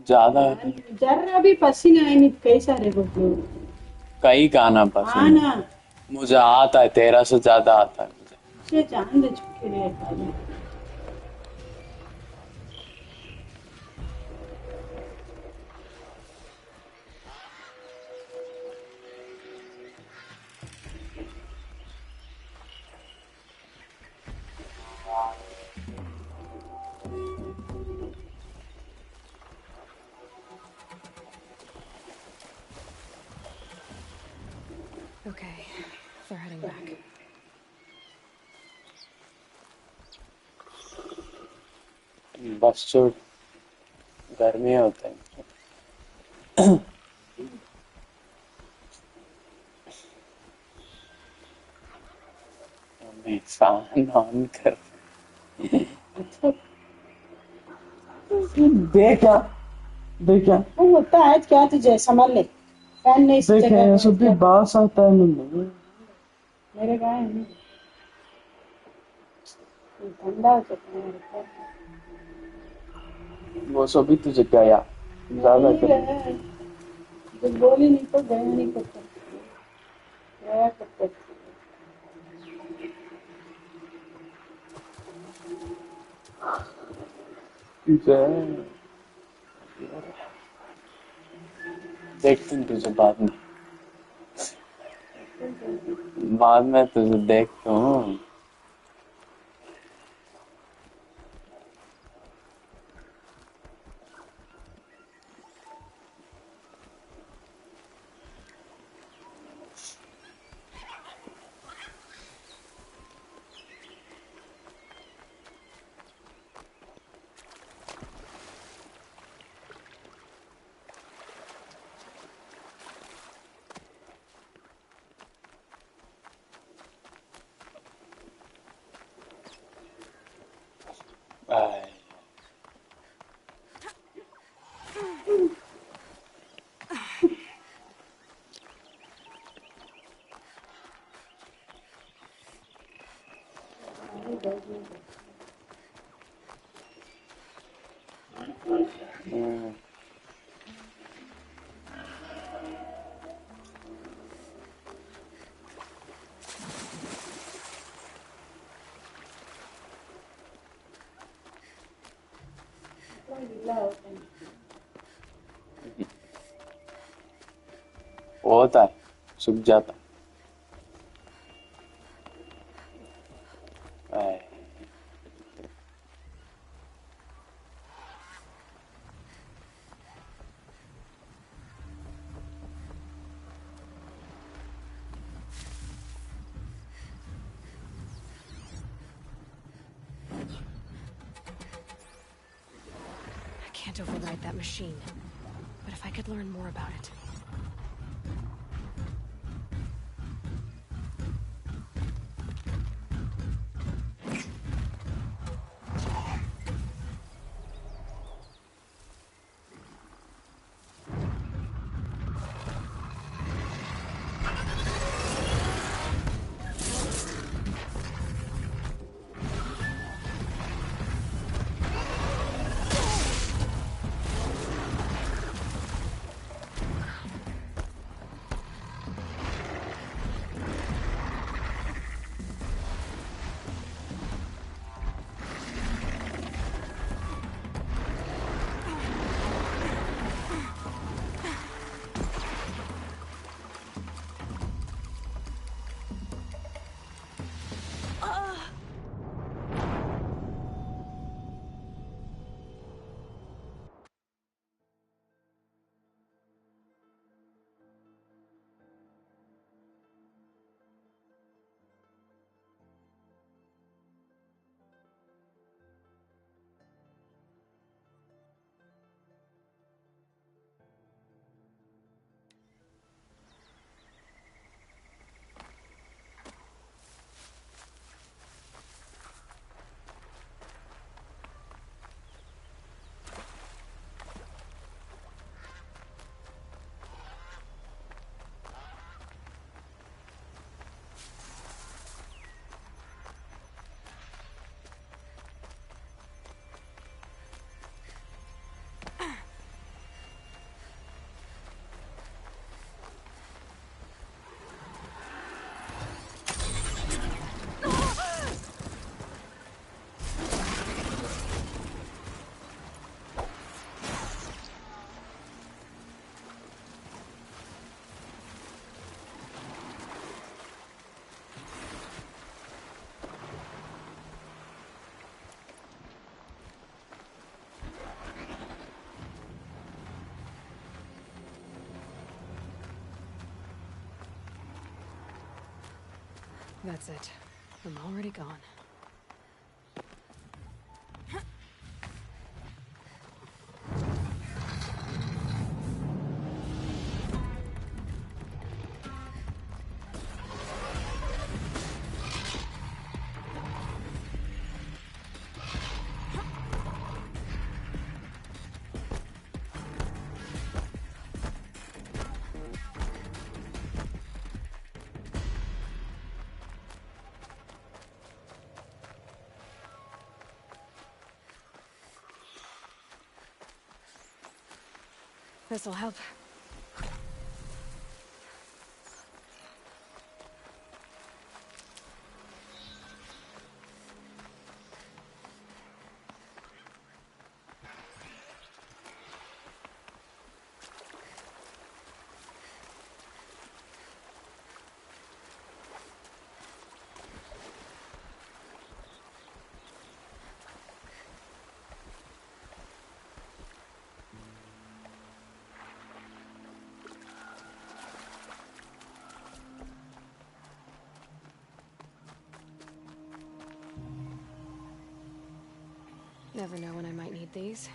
ज्यादा जरा भी पसीना है नहीं, कई सारे बदलो। कई गाना हाँ पसंद। ना। मुझे आता है, 13 से ज्यादा आता है मुझे। से चांद चुके रहे खाली। Okay, they're heading back. बस जो गर्मी होता है। मैं फैन ऑन कर। अच्छा। देखा, देखा, वो होता है क्या, तुझे संभाल ले। फैन ने इस देखा, जगह ये पे सब भी क्या। बास आता है मुझे। मेरे गाय है ना, ठंडा हो चुका है मेरे को। वो सब भी तुझे गया ज्यादा नहीं कर। गया, जब बोली नहीं तो गया नहीं करता, गया करता। देखती हूँ तुझे बाद में। बाद में तुझे देखता हूँ। आय, होता है, सूख जाता है। आय, I can't override that machine. But if I could learn more about it. That's it. I'm already gone. This'll help. Never know when I might need these.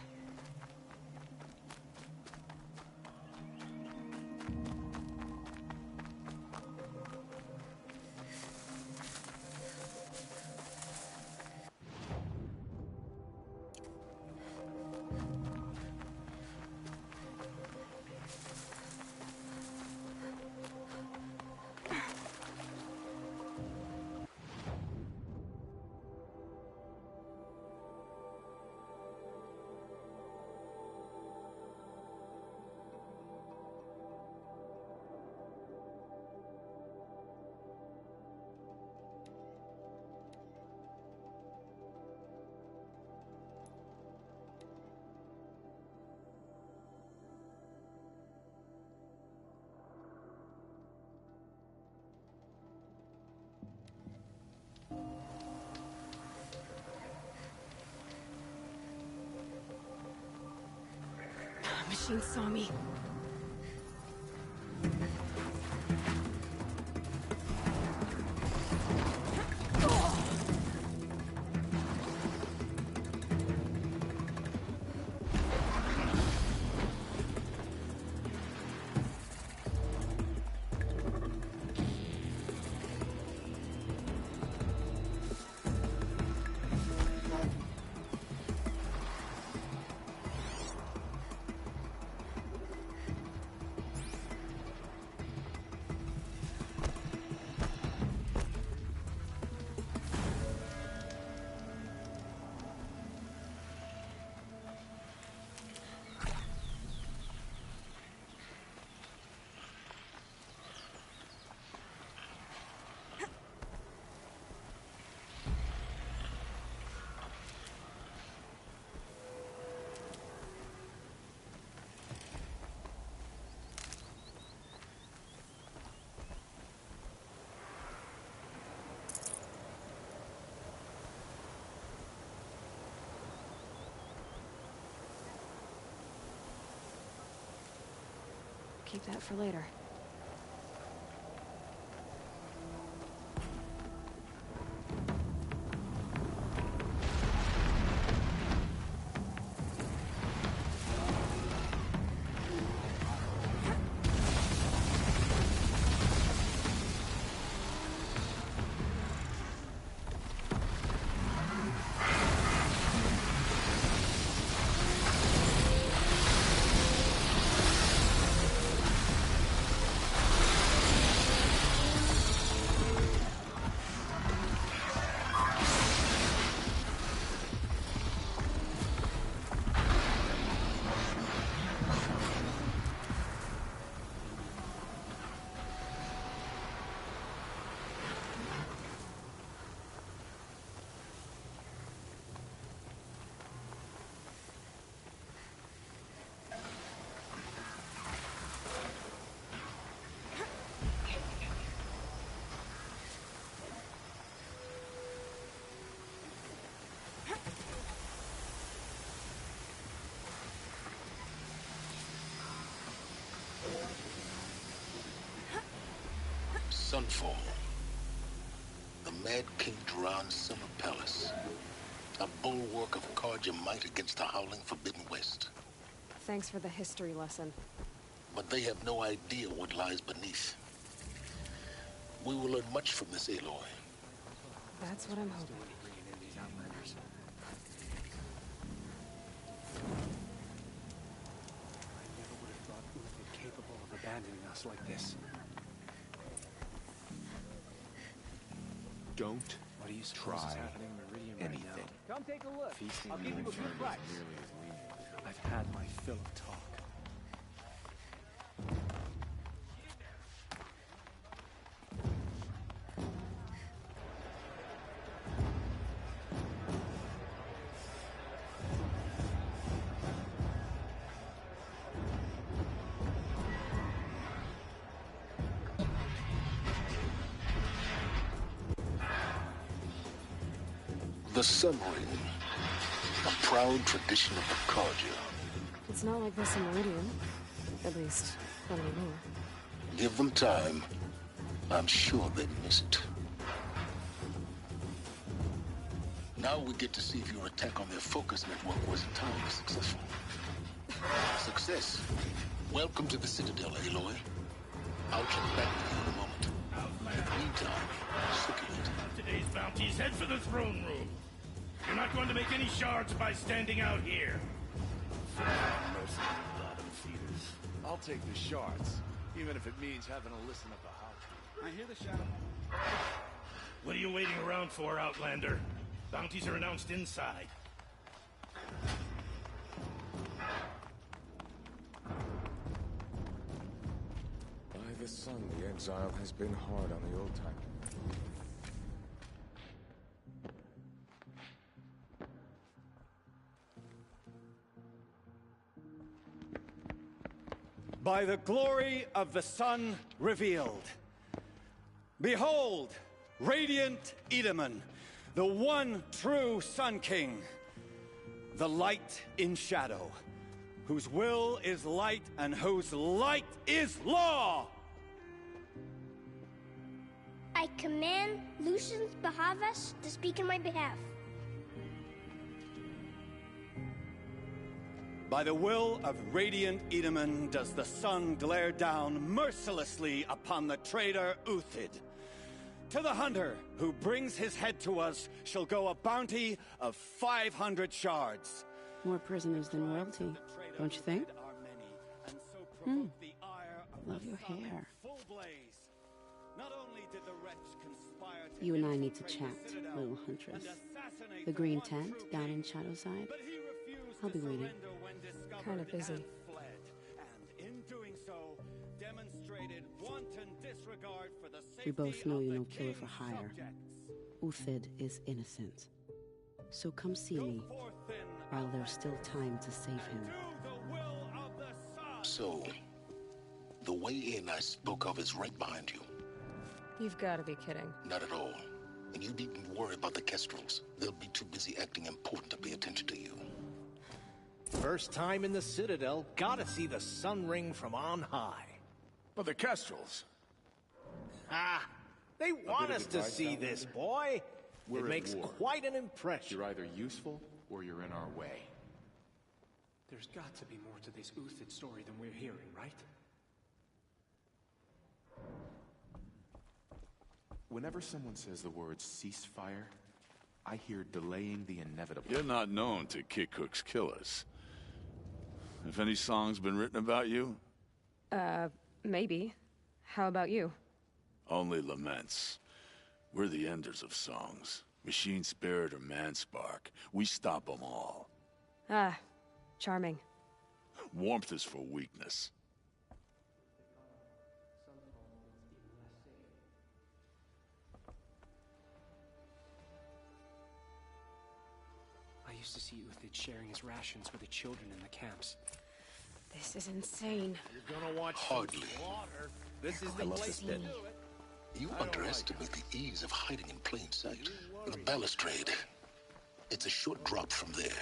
Machine saw me. Keep that for later. Sunfall. Mad King Duran's summer palace. A bulwark of Carja might against the howling Forbidden West. Thanks for the history lesson. But they have no idea what lies beneath. We will learn much from this, Aloy. That's what I'm hoping. Capable of abandoning us like this. Don't What do you suppose try is happening in Meridian anything. right now? Come take a look. Feasting I'll on give you a infernal good price. is nearly as lenient. I've had my fill of talk. The Sun Ring. A proud tradition of the Carja. It's not like this in Meridian. At least, not anymore. Give them time. I'm sure they'd miss it. Now we get to see if your attack on their focus network was entirely successful. Success. Welcome to the Citadel, Aloy. I'll check back with you in a moment. In the meantime, circulate. Today's bounties, head for the throne room. You're not going to make any shards by standing out here. Bottom feeders. I'll take the shards, even if it means having to listen up a how-to. I hear the shadow. What are you waiting around for, Outlander? Bounties are announced inside. By the sun, the exile has been hard on the old time. By the glory of the sun revealed. Behold, radiant Edaman, the one true Sun King. The light in shadow, whose will is light and whose light is law! I command Lucius Bahavas to speak in my behalf. By the will of radiant Edaman does the sun glare down mercilessly upon the traitor Uthid. To the hunter who brings his head to us shall go a bounty of 500 shards. More prisoners than royalty, don't you think? Love your hair. You and I need to chat, little huntress. The green tent down in Shadowside. I'll be waiting. Kind of busy. We both know you're no killer for hire. Uthid is innocent. So come see me while there's still time to save him. So, the way in I spoke of is right behind you. You've got to be kidding. Not at all. And you needn't worry about the Kestrels. They'll be too busy acting important to pay attention to you. First time in the Citadel, gotta see the Sun Ring from on high. But the Kestrels. Ah, they want us to advice, see Outlander? this, boy. We're It at makes war. quite an impression. You're either useful or you're in our way. There's got to be more to this Uthid story than we're hearing, right? Whenever someone says the word ceasefire, I hear delaying the inevitable. You're not known to kick hooks killers. Have any songs been written about you? Maybe. How about you? Only laments. We're the enders of songs. Machine spirit or man spark. We stop them all. Ah, charming. Warmth is for weakness. I used to see Uthid sharing his rations with the children in the camps. This is insane. You're gonna watch Hardly. some slaughter. This is the love place this to bit. do it. You underestimate the ease of hiding in plain sight. The balustrade. It's a short drop from there.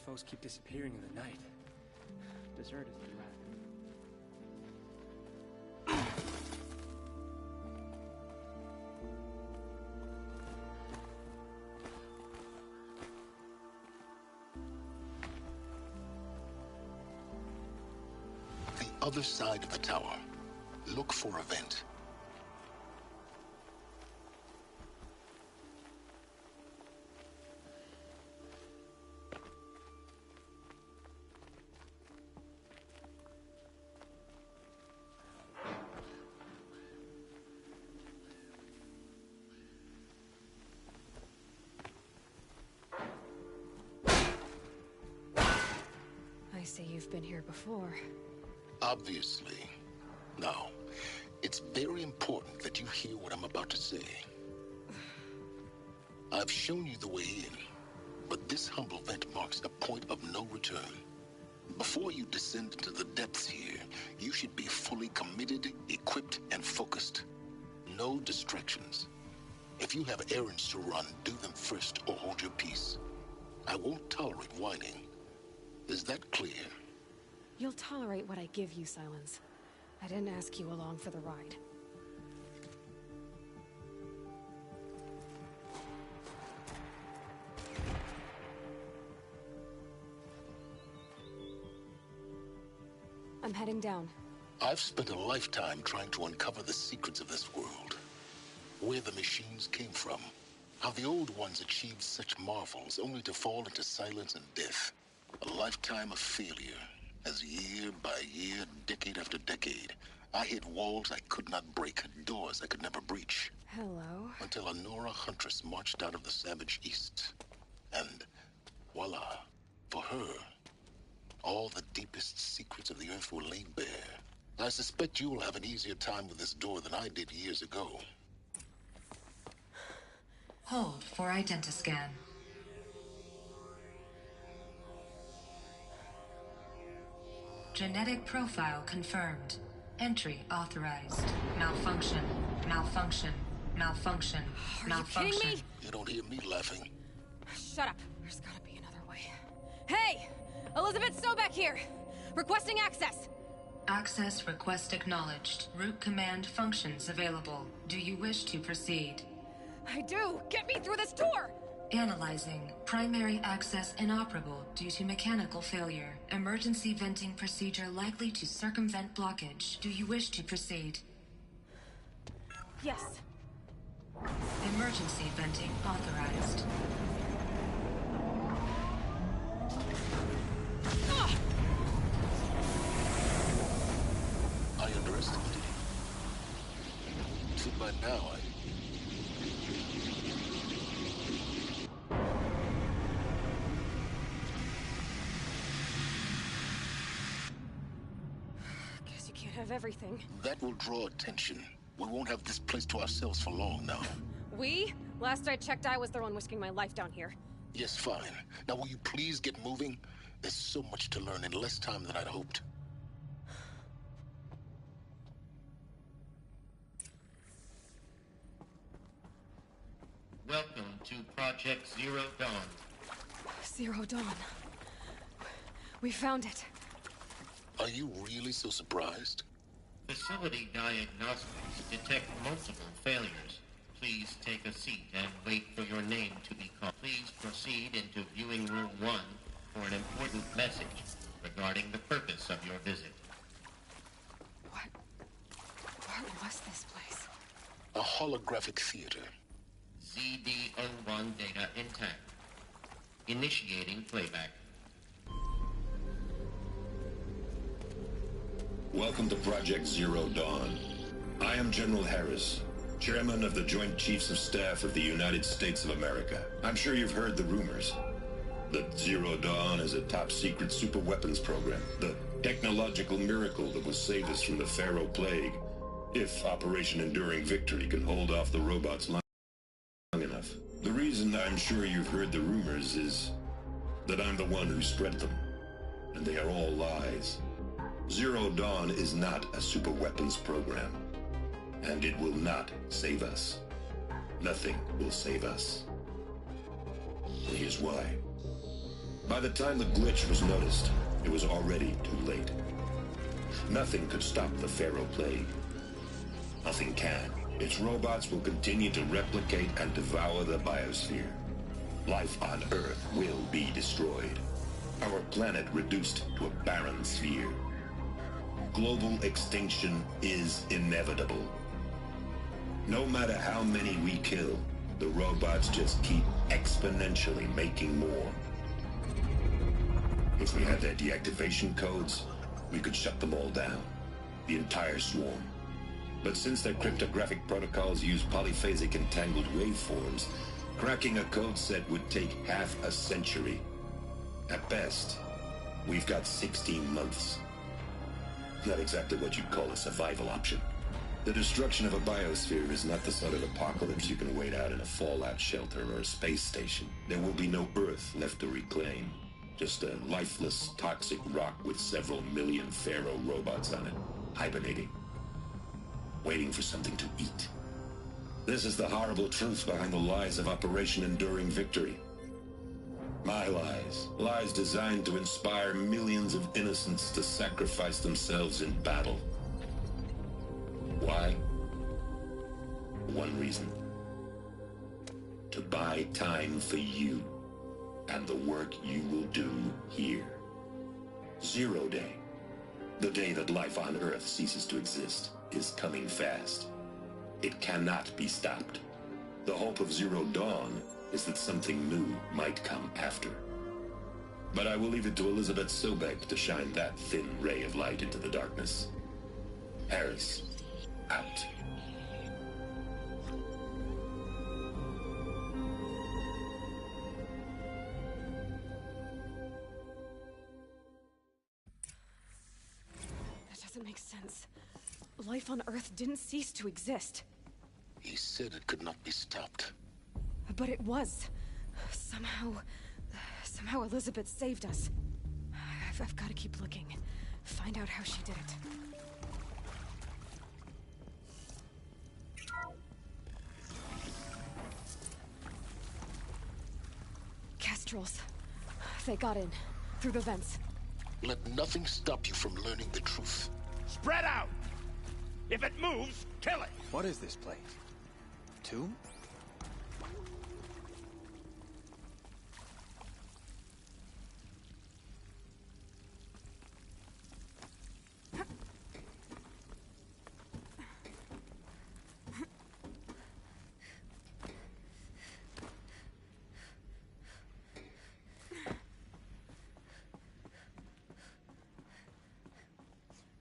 foes keep disappearing in the night. Desert is the rat. The other side of the tower. Look for a vent. I see you've been here before. Obviously. Now, it's very important that you hear what I'm about to say. I've shown you the way in, but this humble vent marks a point of no return. Before you descend into the depths here, you should be fully committed, equipped, and focused. No distractions. If you have errands to run, do them first or hold your peace. I won't tolerate whining. Is that clear? You'll tolerate what I give you, Silence. I didn't ask you along for the ride. I'm heading down. I've spent a lifetime trying to uncover the secrets of this world. Where the machines came from. How the old ones achieved such marvels only to fall into silence and death. A lifetime of failure. As year by year, decade after decade, I hit walls I could not break, doors I could never breach. Hello? Until a Nora huntress marched out of the savage east. And voila, for her, all the deepest secrets of the earth were laid bare. I suspect you will have an easier time with this door than I did years ago. Hold for identiscan. Genetic profile confirmed. Entry authorized. Malfunction. Malfunction. Malfunction. Are Malfunction. you kidding me? You don't hear me laughing. Shut up. There's gotta be another way. Hey! Elizabeth Sobek here! Requesting access! Access request acknowledged. Root command functions available. Do you wish to proceed? I do! Get me through this door! Analyzing. Primary access inoperable due to mechanical failure. Emergency venting procedure likely to circumvent blockage. Do you wish to proceed? Yes. Emergency venting authorized. I underestimated you. See, by now, Guess you can't have everything. that will draw attention. We won't have this place to ourselves for long now. We? Last I checked, I was the one risking my life down here. Yes, fine. Now, will you please get moving? There's so much to learn in less time than I'd hoped. Welcome to Project Zero Dawn. Zero Dawn. We found it. Are you really so surprised? Facility diagnostics detect multiple failures. Please take a seat and wait for your name to be called. Please proceed into Viewing Room 1 for an important message regarding the purpose of your visit. What was this place? A holographic theater. ZD-01 data intact. Initiating playback. Welcome to Project Zero Dawn. I am General Harris, Chairman of the Joint Chiefs of Staff of the United States of America. I'm sure you've heard the rumors that Zero Dawn is a top-secret superweapons program, the technological miracle that will save us from the Pharaoh Plague, if Operation Enduring Victory can hold off the robots long enough. The reason I'm sure you've heard the rumors is that I'm the one who spread them, and they are all lies. Zero Dawn is not a superweapons program, and it will not save us. Nothing will save us. And here's why. By the time the glitch was noticed, it was already too late. Nothing could stop the Pharaoh Plague. Nothing can. Its robots will continue to replicate and devour the biosphere. Life on Earth will be destroyed. Our planet reduced to a barren sphere. Global extinction is inevitable. No matter how many we kill, the robots just keep exponentially making more. If we had their deactivation codes, we could shut them all down. The entire swarm. But since their cryptographic protocols use polyphasic entangled waveforms, cracking a code set would take half a century. At best, we've got 16 months. Not exactly what you'd call a survival option. The destruction of a biosphere is not the sort of apocalypse you can wait out in a fallout shelter or a space station. There will be no Earth left to reclaim. Just a lifeless, toxic rock with several million Pharaoh robots on it, hibernating. Waiting for something to eat. This is the horrible truth behind the lies of Operation Enduring Victory. My lies. Lies designed to inspire millions of innocents to sacrifice themselves in battle. Why? One reason. To buy time for you and the work you will do here. Zero Day. The day that life on Earth ceases to exist is coming fast. It cannot be stopped. The hope of Zero Dawn is that something new might come after. But I will leave it to Elizabeth Sobek to shine that thin ray of light into the darkness. Harris, out. That doesn't make sense. Life on Earth didn't cease to exist. He said it could not be stopped. But it was. Somehow Elizabeth saved us. I've got to keep looking. Find out how she did it. Kestrels. They got in. Through the vents. Let nothing stop you from learning the truth. Spread out! If it moves, kill it! What is this place? A tomb?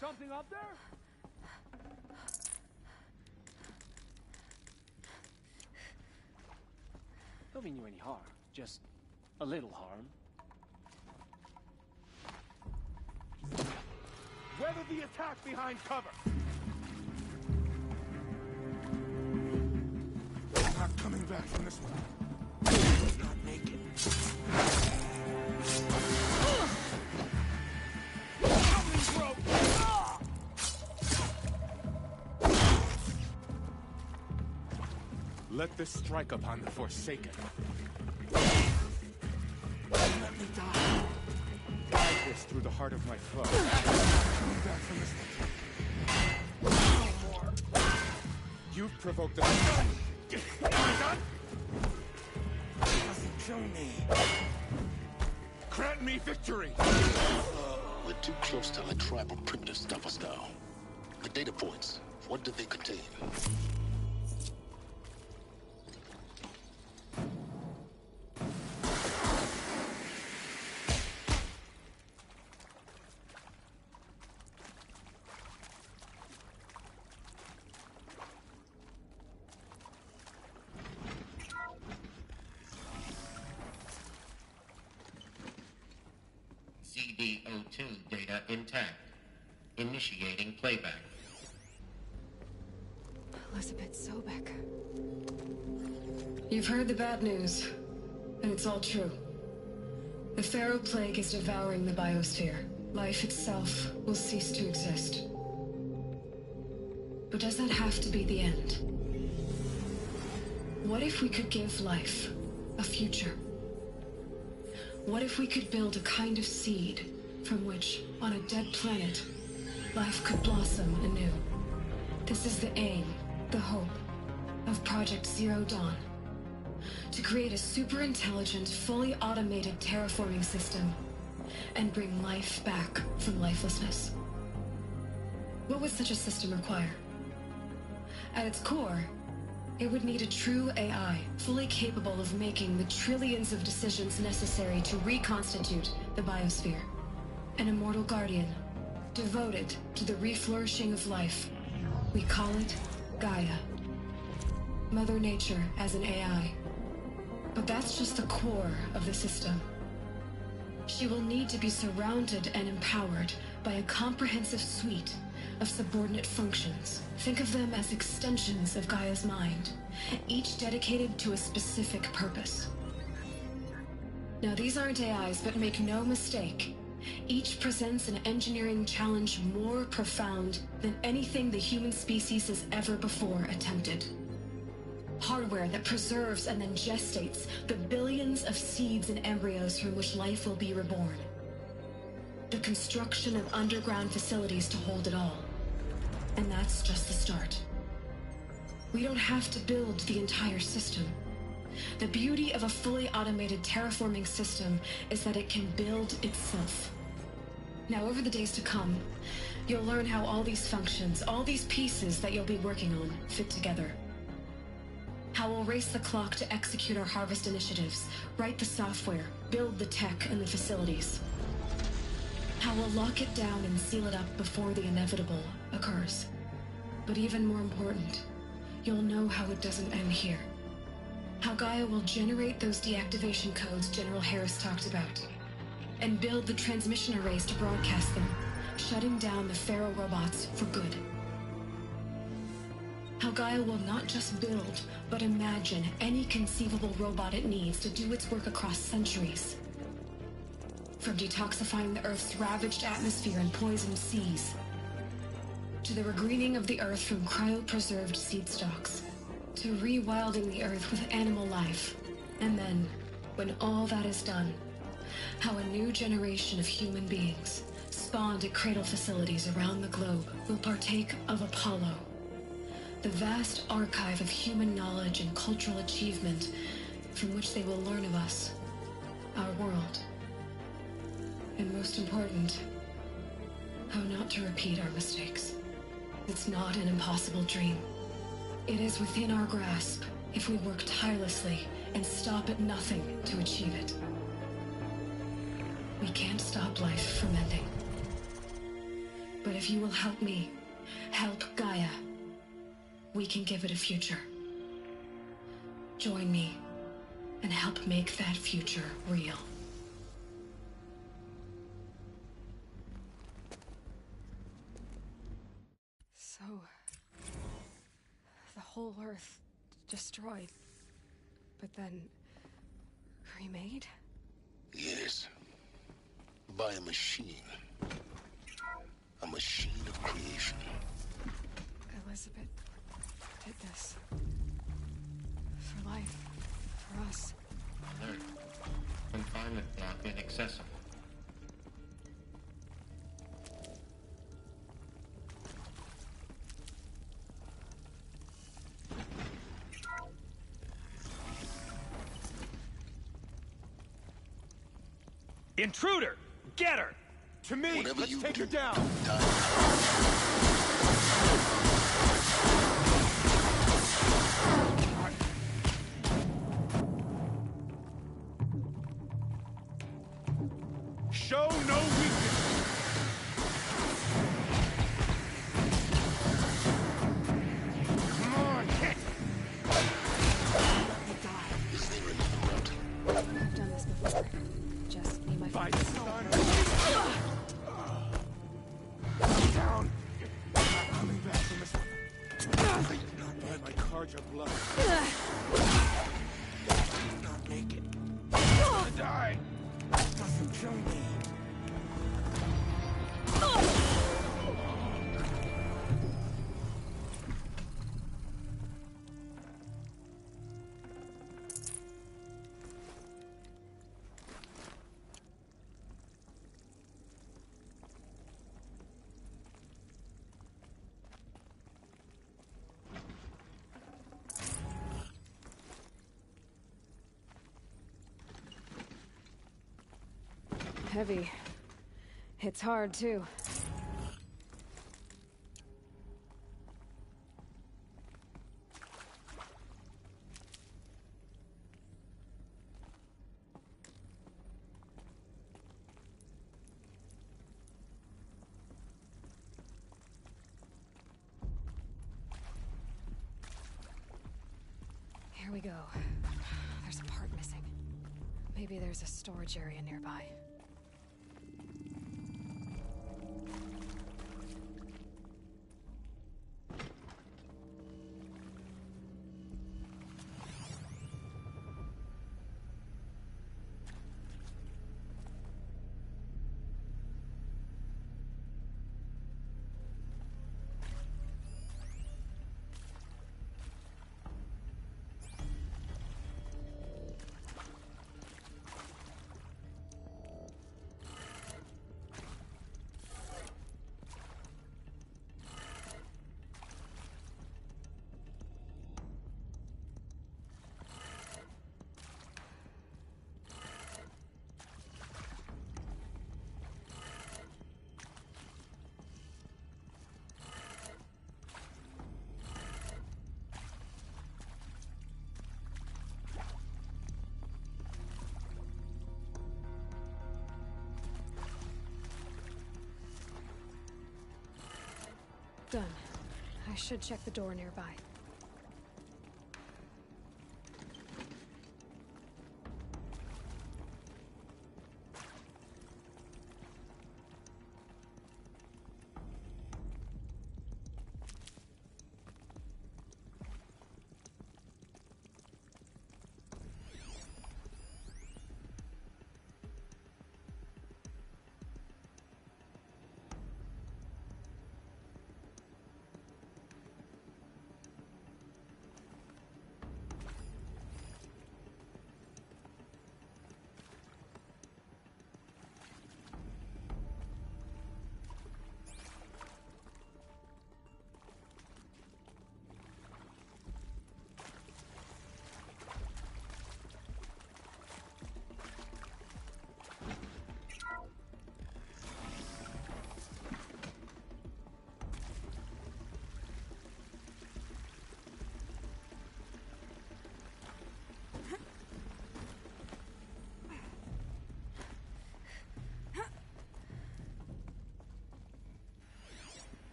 Something up there? Don't mean you any harm. Just a little harm. Weather the attack behind cover! Not coming back from this one. Not naked. Let this strike upon the Forsaken. Let me die. Guide this through the heart of my foe. Coming back from this one. No more. You've provoked the... Am I done? Doesn't kill me. Grant me victory! We're too close to the tribal primitive stop us now. The data points, what did they contain? CD02 data intact. Initiating playback. Elizabeth Sobek. You've heard the bad news, and it's all true. The Pharaoh Plague is devouring the biosphere. Life itself will cease to exist. But does that have to be the end? What if we could give life a future? What if we could build a kind of seed from which, on a dead planet, life could blossom anew? This is the aim, the hope, of Project Zero Dawn. To create a super-intelligent, fully automated terraforming system and bring life back from lifelessness. What would such a system require? At its core, it would need a true AI, fully capable of making the trillions of decisions necessary to reconstitute the biosphere. An immortal guardian, devoted to the reflourishing of life. We call it Gaia. Mother Nature as an AI. But that's just the core of the system. She will need to be surrounded and empowered by a comprehensive suite of subordinate functions. Think of them as extensions of Gaia's mind, each dedicated to a specific purpose. Now, these aren't AIs, but make no mistake, each presents an engineering challenge more profound than anything the human species has ever before attempted. Hardware that preserves and then gestates the billions of seeds and embryos from which life will be reborn. The construction of underground facilities to hold it all. And that's just the start. We don't have to build the entire system. The beauty of a fully automated terraforming system is that it can build itself. Now, over the days to come, you'll learn how all these functions, all these pieces that you'll be working on, fit together. How we'll race the clock to execute our harvest initiatives, write the software, build the tech and the facilities. How we'll lock it down and seal it up before the inevitable occurs. But even more important, you'll know how it doesn't end here. How Gaia will generate those deactivation codes General Harris talked about, and build the transmission arrays to broadcast them, shutting down the Pharaoh robots for good. How Gaia will not just build, but imagine any conceivable robot it needs to do its work across centuries. From detoxifying the Earth's ravaged atmosphere and poisoned seas, to the regreening of the Earth from cryopreserved seed stalks, to rewilding the Earth with animal life. And then, when all that is done, how a new generation of human beings, spawned at cradle facilities around the globe, will partake of Apollo, the vast archive of human knowledge and cultural achievement from which they will learn of us, our world. And most important, how not to repeat our mistakes. It's not an impossible dream. It is within our grasp if we work tirelessly and stop at nothing to achieve it. We can't stop life from ending. But if you will help me, help Gaia, we can give it a future. Join me and help make that future real. So, the whole Earth destroyed, but then remade? Yes. By a machine. A machine of creation. Elizabeth did this. For life. For us. Alert. Confinement block inaccessible. Intruder! Get her! To me! Whatever Let's you take her do, down! Show no weakness! Come on, hit! Is there another route? I've done this before. Just be my Fight, friend. son! Down! Coming back from this one. Not my cards are blood. Not make it. Die! Doesn't kill me. Heavy. Hits hard, too. Here we go. There's a part missing. Maybe there's a storage area nearby. Done. I should check the door nearby.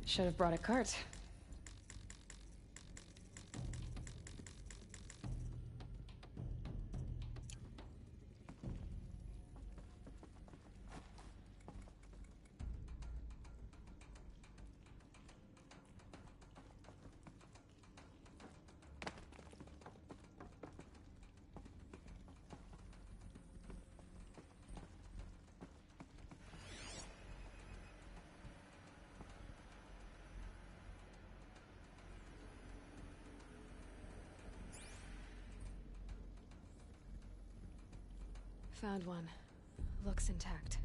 Should have brought a cart. Found one. Looks intact.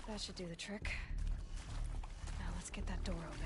That should do the trick. Now let's get that door open.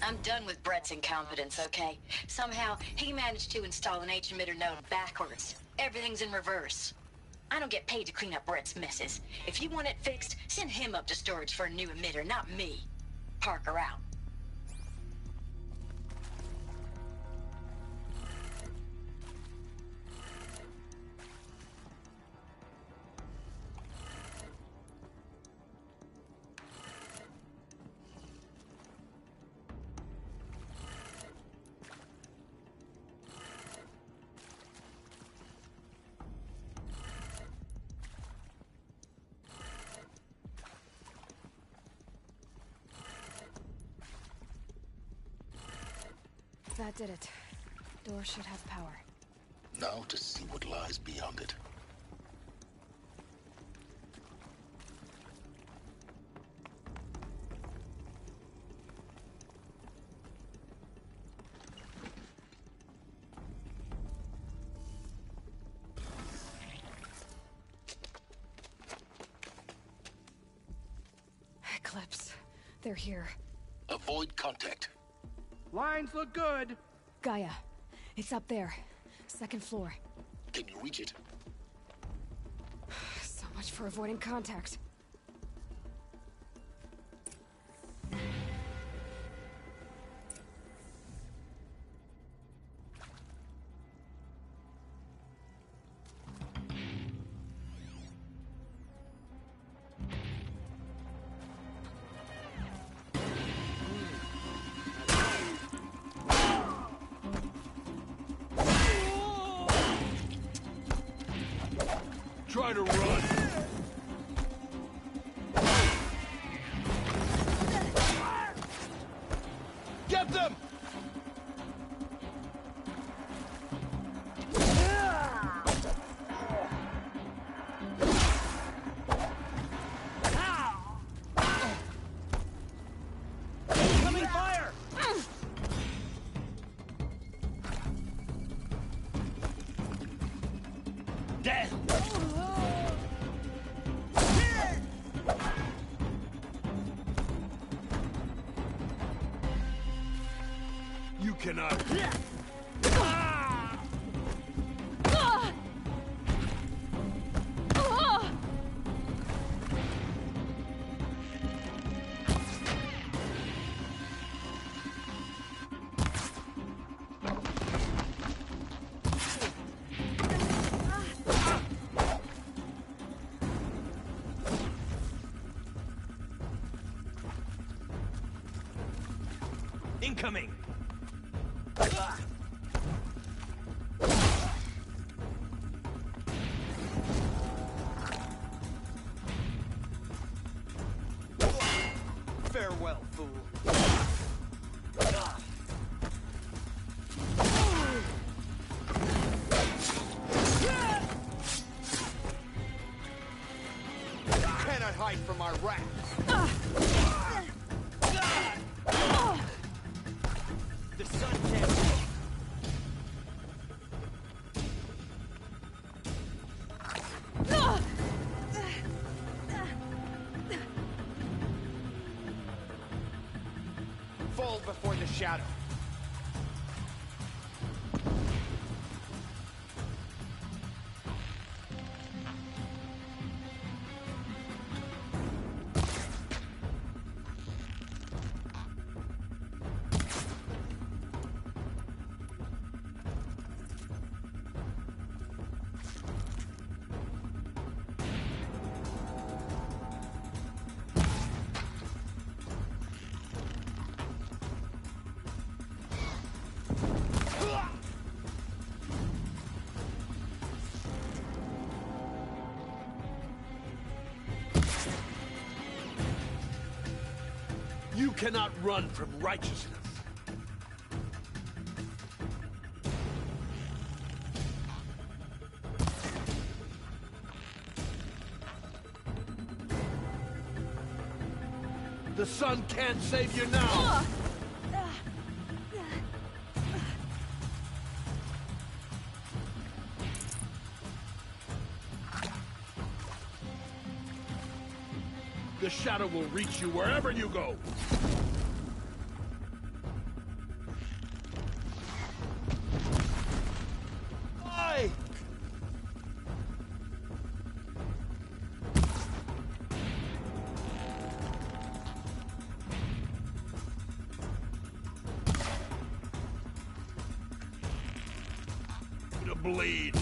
I'm done with Brett's incompetence, okay? Somehow, he managed to install an H-emitter node backwards. Everything's in reverse. I don't get paid to clean up Brett's messes. If you want it fixed, send him up to storage for a new emitter, not me. Parker out. That did it. Door should have power. Now to see what lies beyond it. Eclipse. They're here. Avoid contact. Lines look good. Gaia. It's up there. Second floor. Can you reach it? So much for avoiding contact. Try to run. Get them! Incoming fire! Death! You cannot. Incoming! Farewell, fool. Cannot hide from our wrath. The sun can't. Fall before the shadow. You cannot run from righteousness. The sun can't save you now! The shadow will reach you wherever you go! bleed!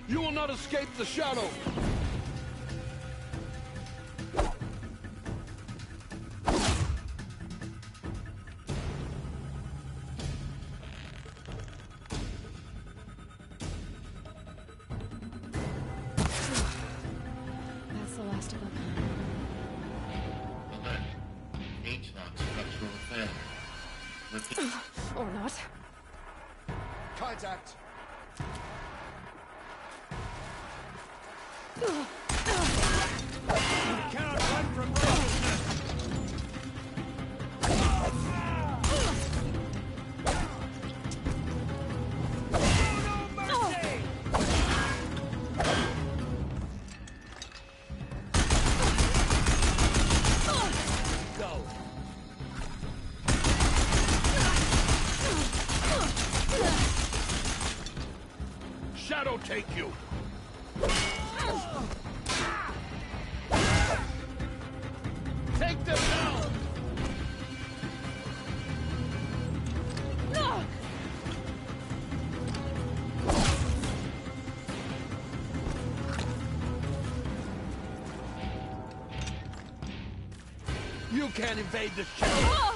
You will not escape the shadow! That's the last of them. H-lock structural failure. Repeat. Or not. Contact! Cannot run from righteousness! Shadow take you! Take them down! You can't invade the shadow!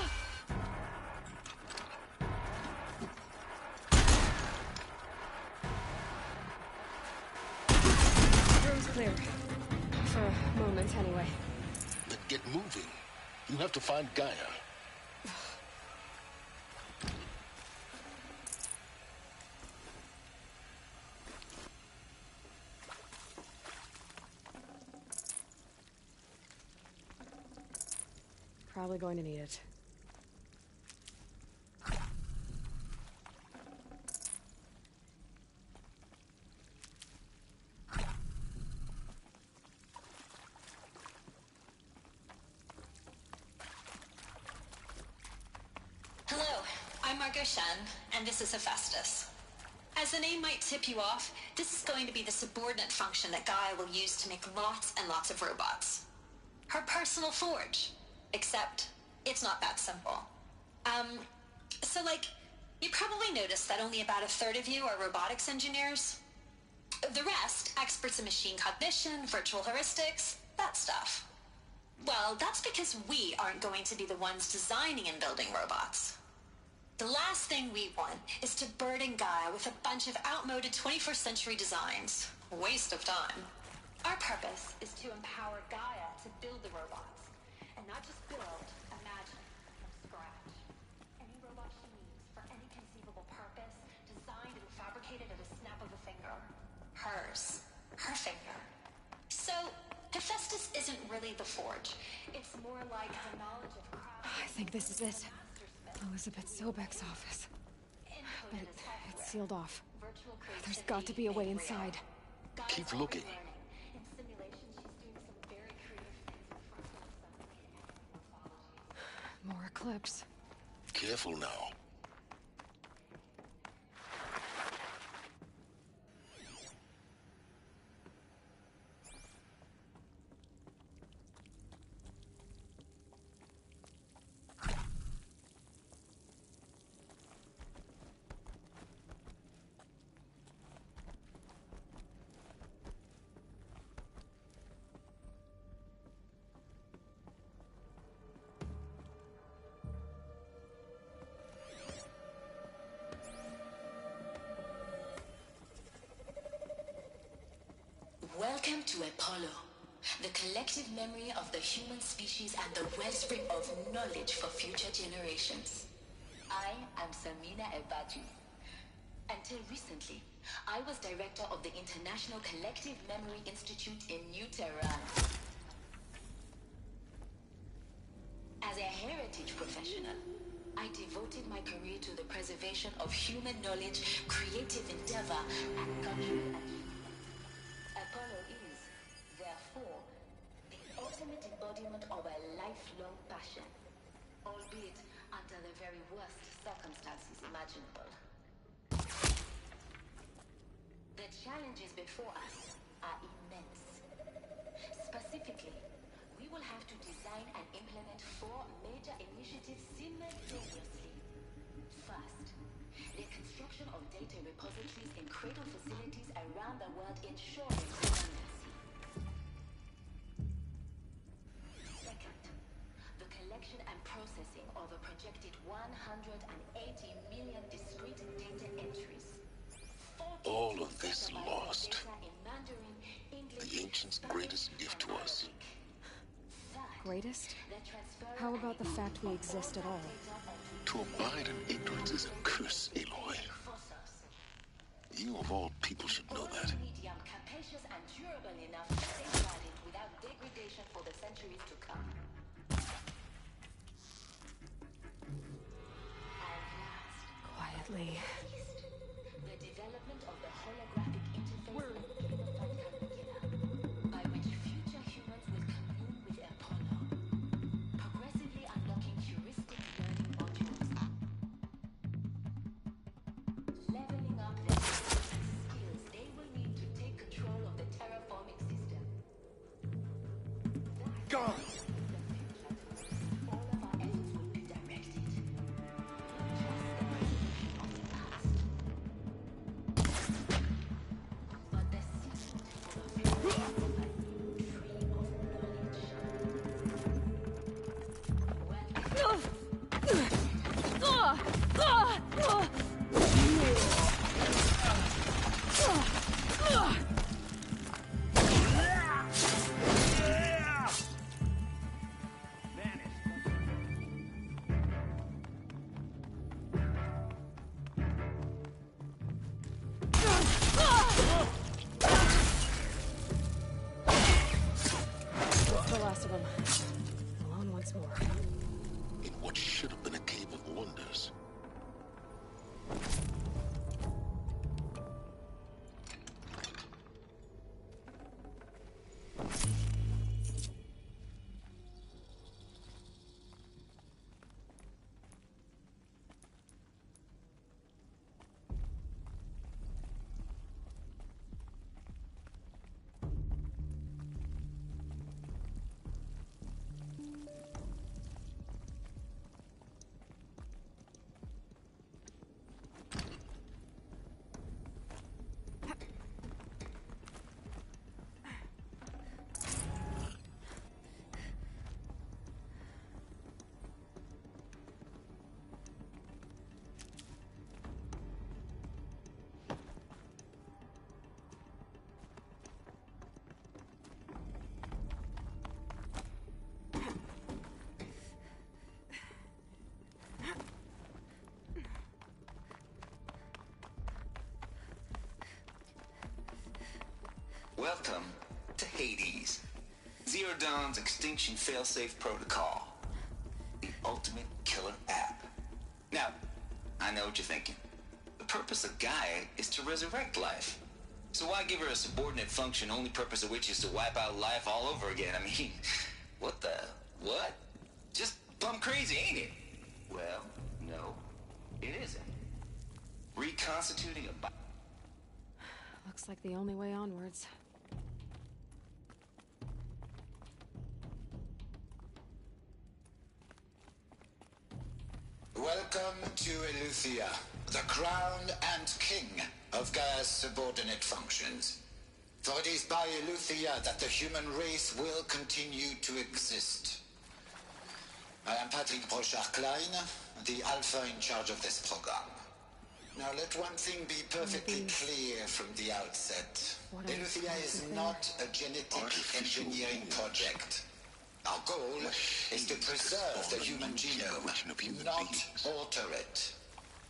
Room's clear. For a moment, anyway. Then get moving. You have to find Gaia. Probably going to need it. Hello, I'm Margot Shen, and this is Hephaestus. As the name might tip you off, this is going to be the subordinate function that Gaia will use to make lots and lots of robots. Her personal forge. Except, it's not that simple. So you probably noticed that only about a third of you are robotics engineers. The rest, experts in machine cognition, virtual heuristics, that stuff. Well, that's because we aren't going to be the ones designing and building robots. The last thing we want is to burden Gaia with a bunch of outmoded 21st century designs. Waste of time. Our purpose is to empower Gaia to build the robots. And not just build, imagine, from scratch. Any robot she needs for any conceivable purpose, designed and fabricated at a snap of a finger. Hers. Her finger. So, Hephaestus isn't really the forge. It's more like the knowledge of craft. I think this is it. Elizabeth Sobek's office. But it's sealed off. There's got to be a way inside. Keep looking. More Eclipse. Careful now. Welcome to Apollo, the collective memory of the human species and the wellspring of knowledge for future generations. I am Samina Ebadu. Until recently, I was director of the International Collective Memory Institute in New Tehran. As a heritage professional, I devoted my career to the preservation of human knowledge, creative endeavor, and cultural achievement. Apollo is, therefore, the ultimate embodiment of a lifelong passion, albeit under the very worst circumstances imaginable. The challenges before us are immense. Specifically, we will have to design and implement 4 major initiatives simultaneously. First, the construction of data repositories in cradle facilities around the world, ensuring redundancy. Second, the collection and processing of a projected 180 million discrete data entries. All of this lost. The Ancients' greatest gift to us. Greatest? How about the fact we exist at all? To abide in ignorance is a curse, Aloy. You of all people should know that. Medium, capacious and durable enough to safeguard it without degradation for the centuries to come. Quietly. The development of the holographic interface and unified curricula, by which future humans will commune with Apollo, progressively unlocking heuristic learning modules, leveling up their skills they will need to take control of the terraforming system. Gone! All of our efforts will be directed. The last of them. Alone once more. In what should have been a cave of wonders. Welcome to Hades, Zero Dawn's extinction failsafe protocol, the ultimate killer app. Now, I know what you're thinking. The purpose of Gaia is to resurrect life. So why give her a subordinate function, only purpose of which is to wipe out life all over again? I mean, what the... what? Just plumb crazy, ain't it? Well, no, it isn't. Reconstituting a... Looks like the only way onwards. Welcome to Eleuthia, the crown and king of Gaia's subordinate functions. For it is by Eleuthia that the human race will continue to exist. I am Patrick Brochard-Klein, the Alpha in charge of this program. Now let one thing be perfectly clear from the outset. Eleuthia is not a genetic engineering project. Our goal is to preserve the human genome, not alter it.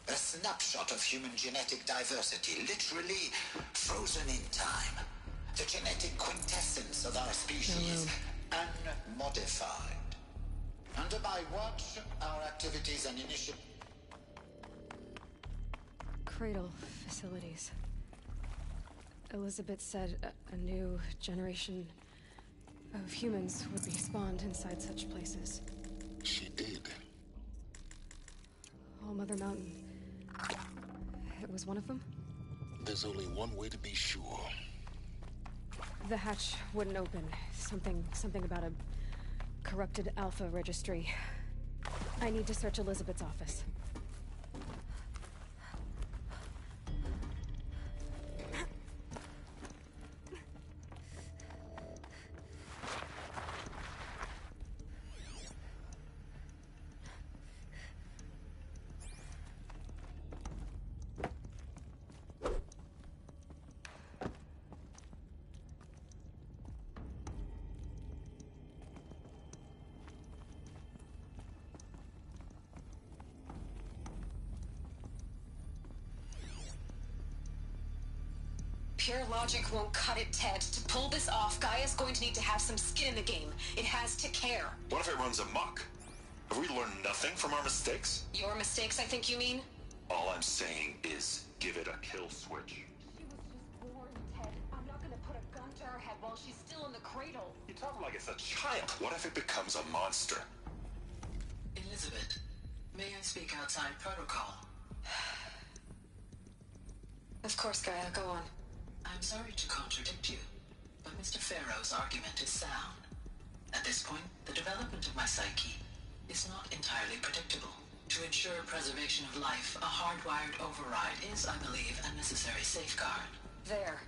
A snapshot of human genetic diversity, literally frozen in time. The genetic quintessence of our species, unmodified. Under my watch, our activities and initiatives... Cradle facilities. Elizabeth said a new generation of humans would be spawned inside such places. She did. All Mother Mountain. It was one of them? There's only one way to be sure. The hatch wouldn't open. Something about Corrupted Alpha Registry. I need to search Elizabeth's office. Pure logic won't cut it, Ted. To pull this off, Gaia's going to need to have some skin in the game. It has to care. What if it runs amok? Have we learned nothing from our mistakes? Your mistakes, I think you mean? All I'm saying is, give it a kill switch. She was just born, Ted. I'm not gonna put a gun to her head while she's still in the cradle. You talk like it's a child. What if it becomes a monster? Elizabeth, may I speak outside protocol? Of course, Gaia. Go on. I'm sorry to contradict you, but Mr. Farrow's argument is sound. At this point, the development of my psyche is not entirely predictable. To ensure preservation of life, a hardwired override is, I believe, a necessary safeguard. There.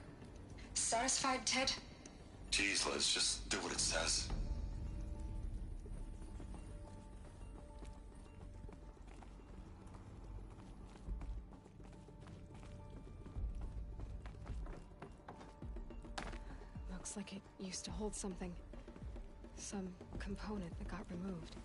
Satisfied, Ted? Geez, Liz, just do what it says. Looks like it used to hold something. Some component that got removed.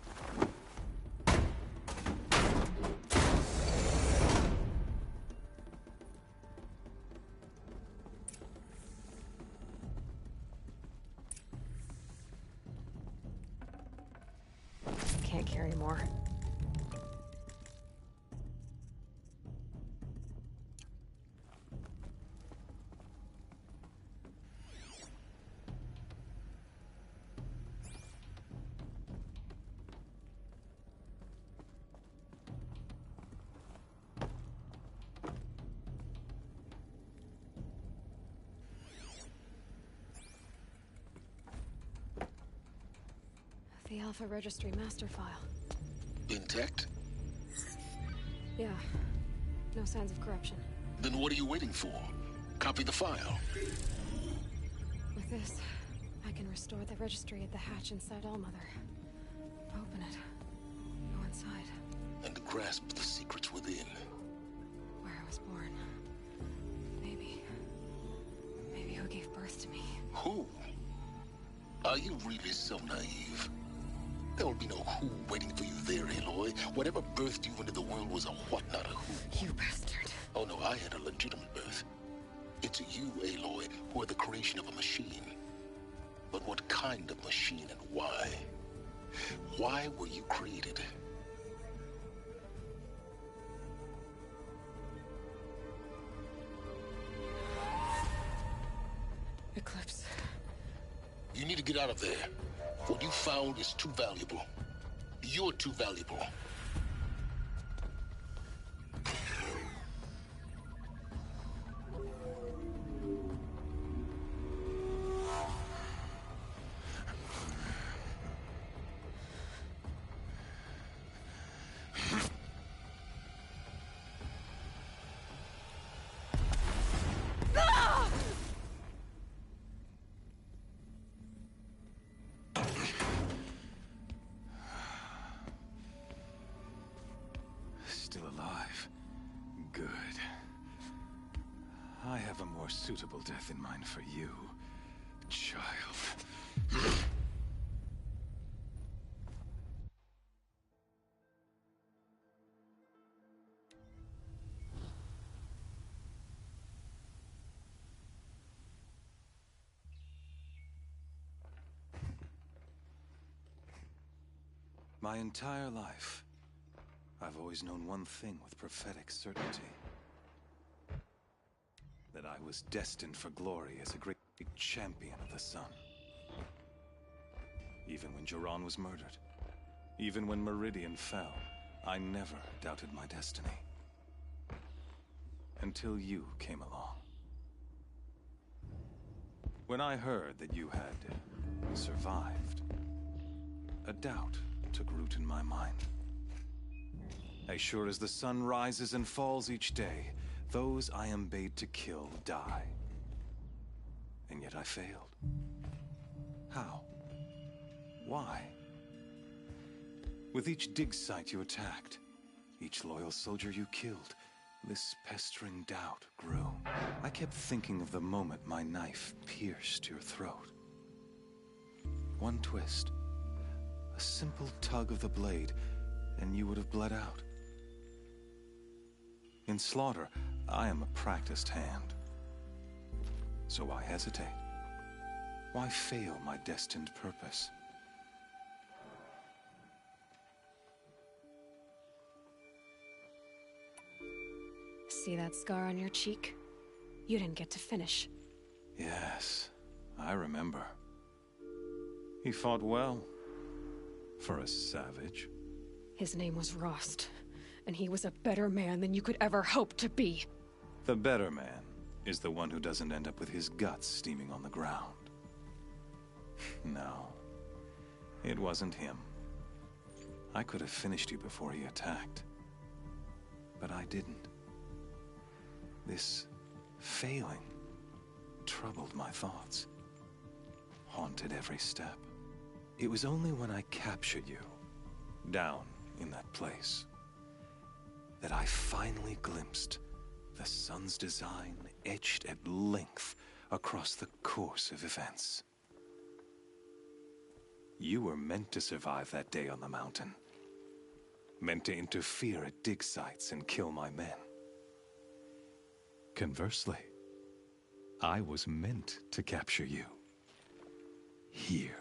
Can't carry more. The Alpha Registry master file. Intact? Yeah. No signs of corruption. Then what are you waiting for? Copy the file. With this, I can restore the registry at the hatch inside Allmother. Open it. Go inside. And grasp the secrets within. Where I was born. Maybe who gave birth to me. Who? Are you really so naive? There will be no who waiting for you there, Aloy. Whatever birthed you into the world was a what, not a who. You bastard. Oh no, I had a legitimate birth. It's you, Aloy, who are the creation of a machine. But what kind of machine and why? Why were you created? Eclipse. You need to get out of there. What you found is too valuable. You're too valuable. Still alive. Good. I have a more suitable death in mind for you, child. My entire life, I've always known one thing with prophetic certainty. That I was destined for glory as a great champion of the sun. Even when Jiran was murdered, even when Meridian fell, I never doubted my destiny. Until you came along. When I heard that you had survived, a doubt took root in my mind. As sure as the sun rises and falls each day, those I am bade to kill die. And yet I failed. How? Why? With each dig site you attacked, each loyal soldier you killed, this pestering doubt grew. I kept thinking of the moment my knife pierced your throat. One twist, a simple tug of the blade, and you would have bled out. In slaughter, I am a practiced hand. So why hesitate? Why fail my destined purpose? See that scar on your cheek? You didn't get to finish. Yes, I remember. He fought well. For a savage. His name was Rost, and he was a better man than you could ever hope to be. The better man is the one who doesn't end up with his guts steaming on the ground. No, it wasn't him. I could have finished you before he attacked. But I didn't. This failing troubled my thoughts, haunted every step. It was only when I captured you, down in that place, that I finally glimpsed the sun's design etched at length across the course of events. You were meant to survive that day on the mountain, meant to interfere at dig sites and kill my men. Conversely, I was meant to capture you. Here.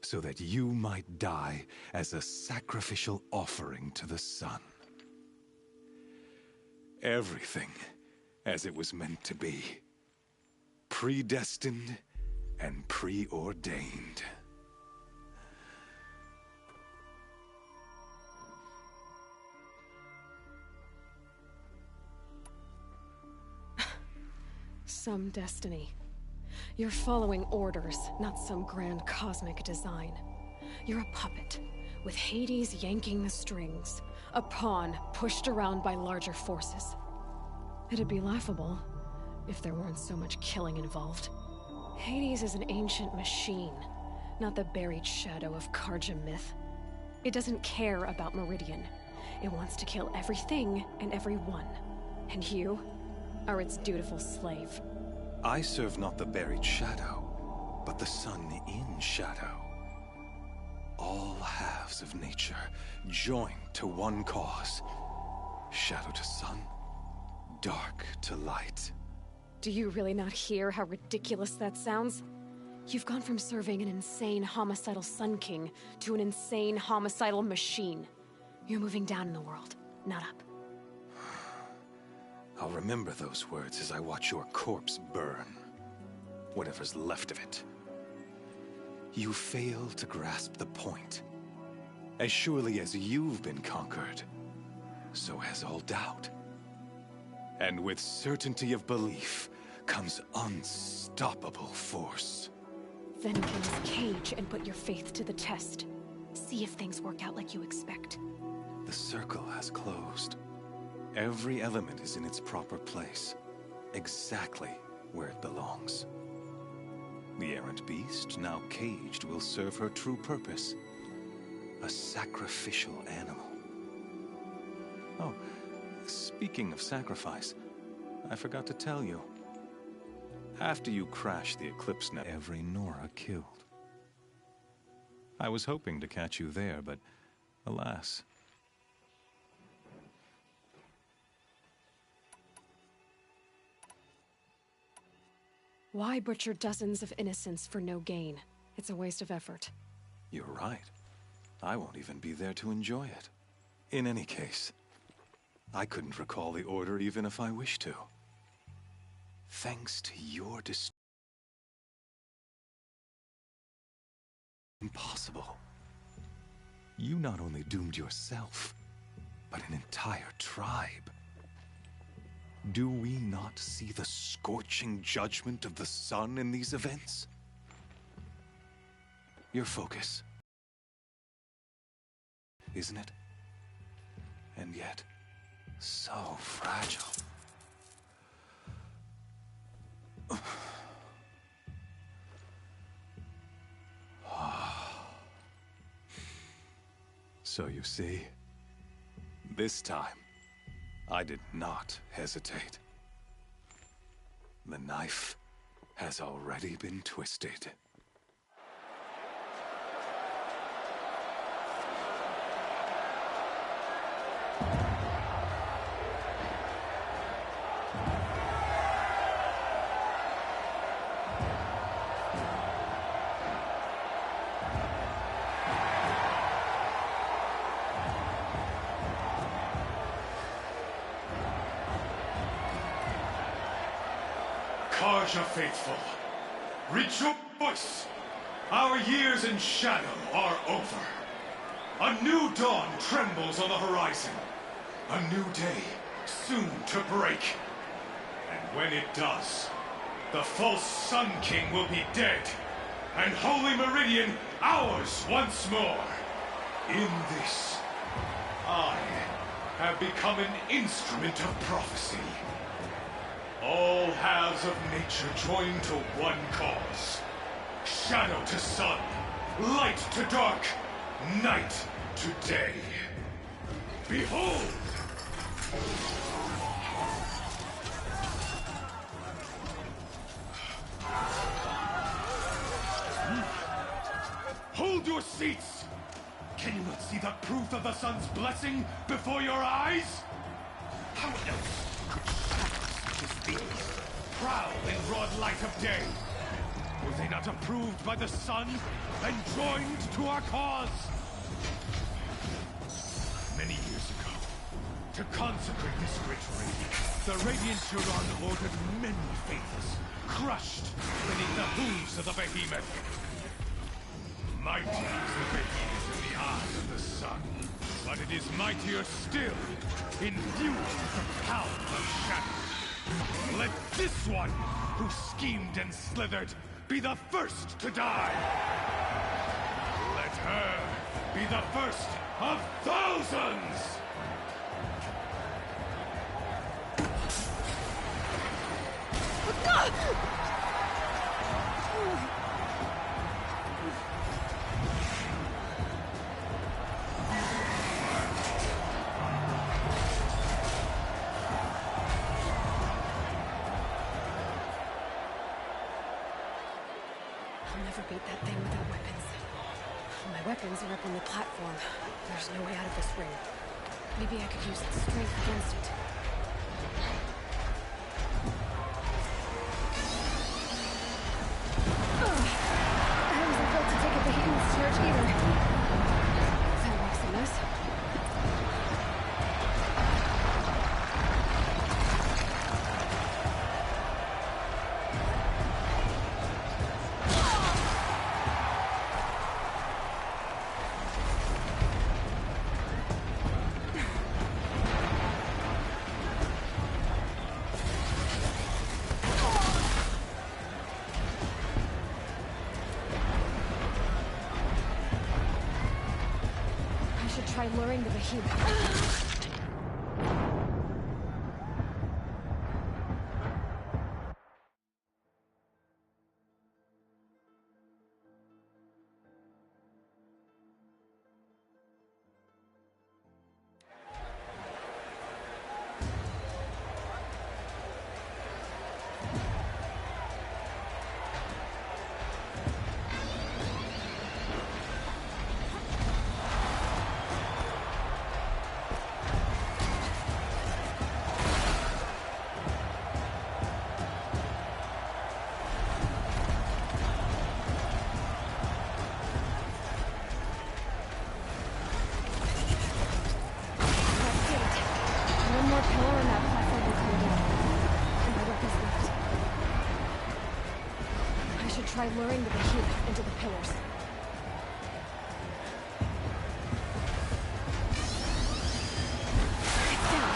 So that you might die as a sacrificial offering to the sun. Everything as it was meant to be. Predestined and preordained. Some destiny. You're following orders, not some grand cosmic design. You're a puppet, with Hades yanking the strings. A pawn pushed around by larger forces. It'd be laughable if there weren't so much killing involved. Hades is an ancient machine, not the buried shadow of Carja myth. It doesn't care about Meridian. It wants to kill everything and everyone. And you are its dutiful slave. I serve not the buried shadow, but the sun in shadow. All halves of nature joined to one cause. Shadow to sun, dark to light. Do you really not hear how ridiculous that sounds? You've gone from serving an insane homicidal Sun King to an insane homicidal machine. You're moving down in the world, not up. I'll remember those words as I watch your corpse burn. Whatever's left of it. You fail to grasp the point. As surely as you've been conquered, so has all doubt. And with certainty of belief comes unstoppable force. Then get in this cage and put your faith to the test. See if things work out like you expect. The circle has closed. Every element is in its proper place, exactly where it belongs. The errant beast, now caged, will serve her true purpose. A sacrificial animal. Oh, speaking of sacrifice, I forgot to tell you. After you crashed the Eclipse net, every Nora killed. I was hoping to catch you there, but alas. Why butcher dozens of innocents for no gain? It's a waste of effort. You're right. I won't even be there to enjoy it. In any case, I couldn't recall the order even if I wished to. Thanks to your impossible. You not only doomed yourself, but an entire tribe. Do we not see the scorching judgment of the sun in these events? Your focus. isn't it? And yet, so fragile. So you see, this time, I did not hesitate. The knife has already been twisted. Carja faithful, rejoice! Our years in shadow are over. A new dawn trembles on the horizon. A new day soon to break. And when it does, the false Sun King will be dead, and Holy Meridian ours once more. In this, I have become an instrument of prophecy. All halves of nature join to one cause. Shadow to sun, light to dark, night to day. Behold! Hold your seats! Can you not see the proof of the sun's blessing before your eyes? How else could shadows such as these prowl in broad light of day? Were they not approved by the sun and joined to our cause? Many years ago, to consecrate this great raid, the Radiant Turan ordered many faiths crushed beneath the hooves of the behemoth. Mighty is the behemoth in the eyes of the sun, but it is mightier still, imbued with the power of shadow. Let this one, who schemed and slithered, be the first to die. Let her be the first of thousands! I'll never beat that thing without weapons. My weapons are up on the platform. There's no way out of this ring. Maybe I could use its strength against it. I wasn't built to take a behemoth's charge either. That makes a mess. Try luring the behemoth. Try luring the behemoth into the pillars. It's down.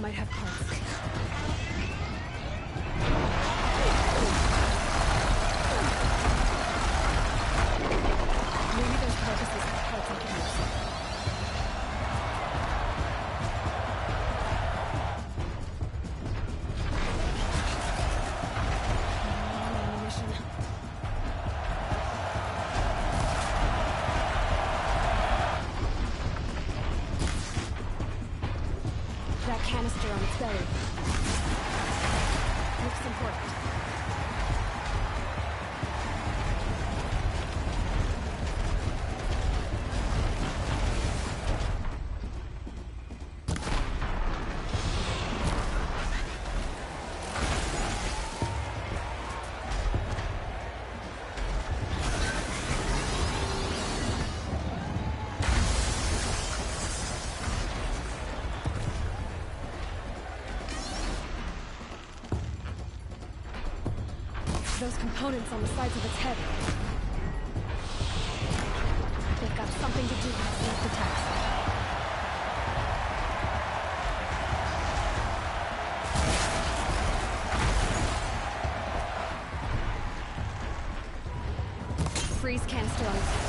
might have parts. Maybe those carcasses have parts I can use. Ammunition. That canister on its belly. Looks important. Those components on the sides of its head. They've got something to do with sneak attacks. Freeze canister on its head.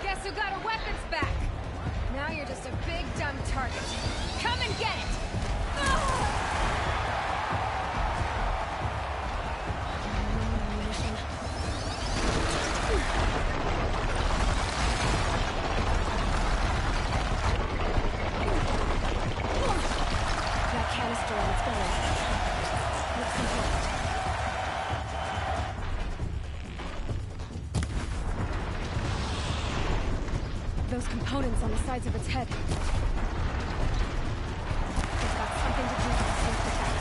Guess who got her weapons back? Now you're just a big dumb target. Come and get it! That canister on its belly. Looks important. Those components on the sides of its head. They've got something to do with the sneak attacks.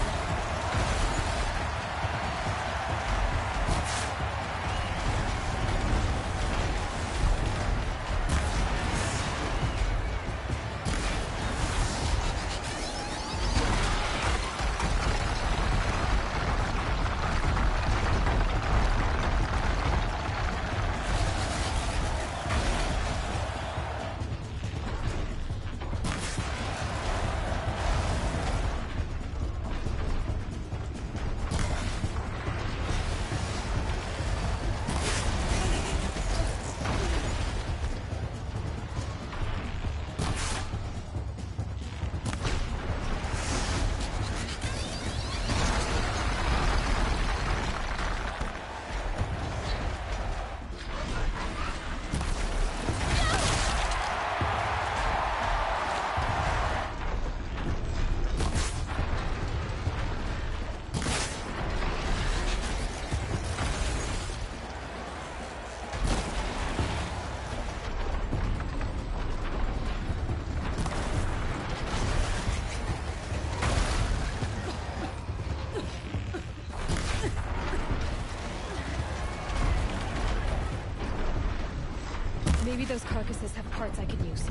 Maybe those carcasses have parts I can use.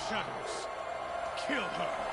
Shadows. Kill her.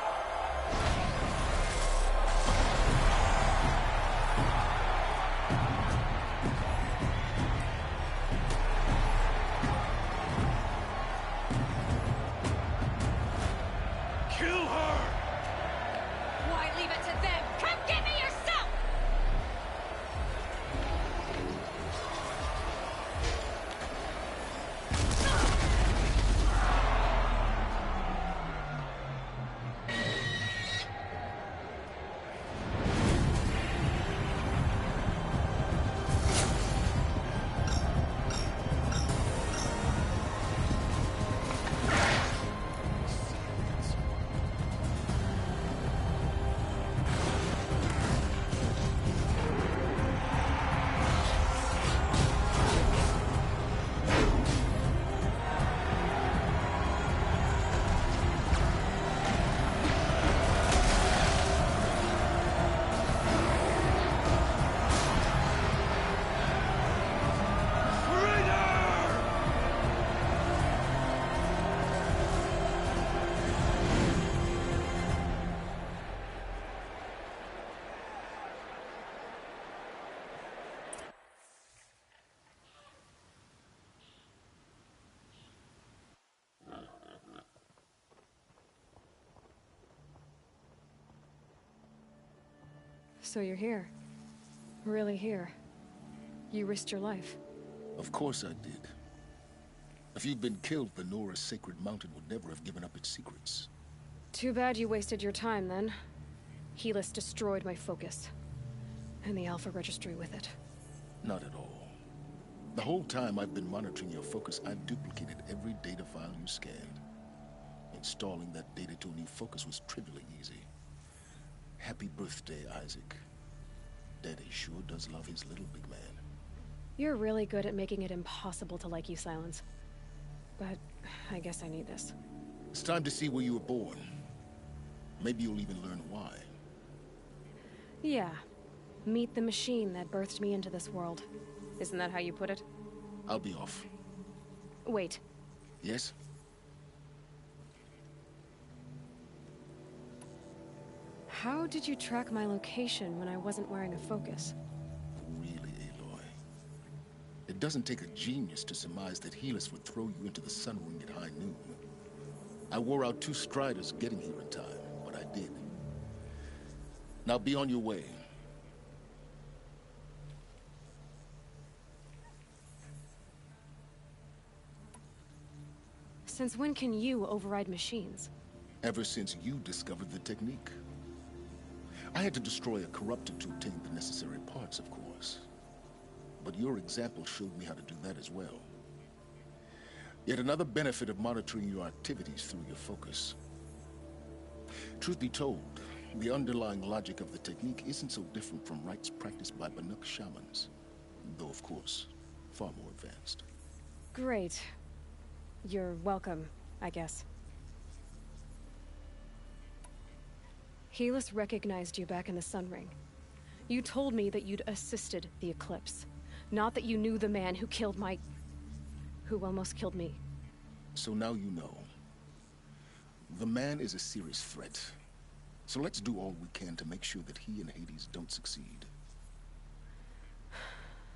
So you're here. Really here. You risked your life. Of course I did. If you'd been killed, the Nora's Sacred Mountain would never have given up its secrets. Too bad you wasted your time, then. Helis destroyed my focus. And the Alpha Registry with it. Not at all. The whole time I've been monitoring your focus, I've duplicated every data file you scanned. Installing that data to a new focus was trivially easy. Happy birthday, Isaac. Daddy sure does love his little big man. You're really good at making it impossible to like you, Silence. But I guess I need this. It's time to see where you were born. Maybe you'll even learn why. Yeah. Meet the machine that birthed me into this world. Isn't that how you put it? I'll be off. Wait. Yes? How did you track my location when I wasn't wearing a focus? Really, Aloy? It doesn't take a genius to surmise that Helis would throw you into the Sun Ring at high noon. I wore out 2 striders getting here in time, but I did. Now be on your way. Since when can you override machines? Ever since you discovered the technique. I had to destroy a corrupted to obtain the necessary parts, of course. But your example showed me how to do that as well. Yet another benefit of monitoring your activities through your focus. Truth be told, the underlying logic of the technique isn't so different from rites practiced by Banuk shamans. Though, of course, far more advanced. Great. You're welcome, I guess. Helis recognized you back in the Sun Ring. You told me that you'd assisted the Eclipse. Not that you knew the man who killed who almost killed me. So now you know. The man is a serious threat. So let's do all we can to make sure that he and Hades don't succeed.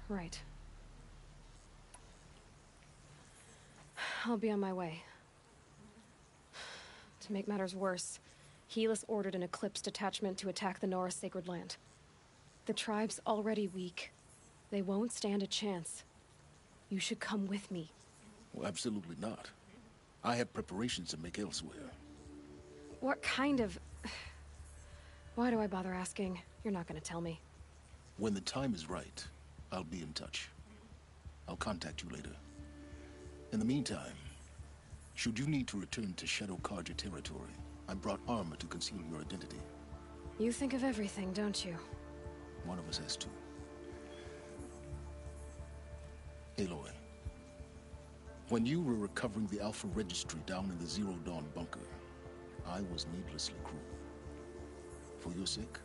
Right. I'll be on my way. To make matters worse, Helis ordered an Eclipse detachment to attack the Nora Sacred Land. The tribe's already weak. They won't stand a chance. You should come with me. Well, absolutely not. I have preparations to make elsewhere. What kind of... Why do I bother asking? You're not gonna tell me. When the time is right, I'll be in touch. I'll contact you later. In the meantime, should you need to return to Shadow Carja territory, I brought armor to conceal your identity. You think of everything, don't you? One of us has to. Aloy, when you were recovering the Alpha Registry down in the Zero Dawn bunker, I was needlessly cruel. For your sake,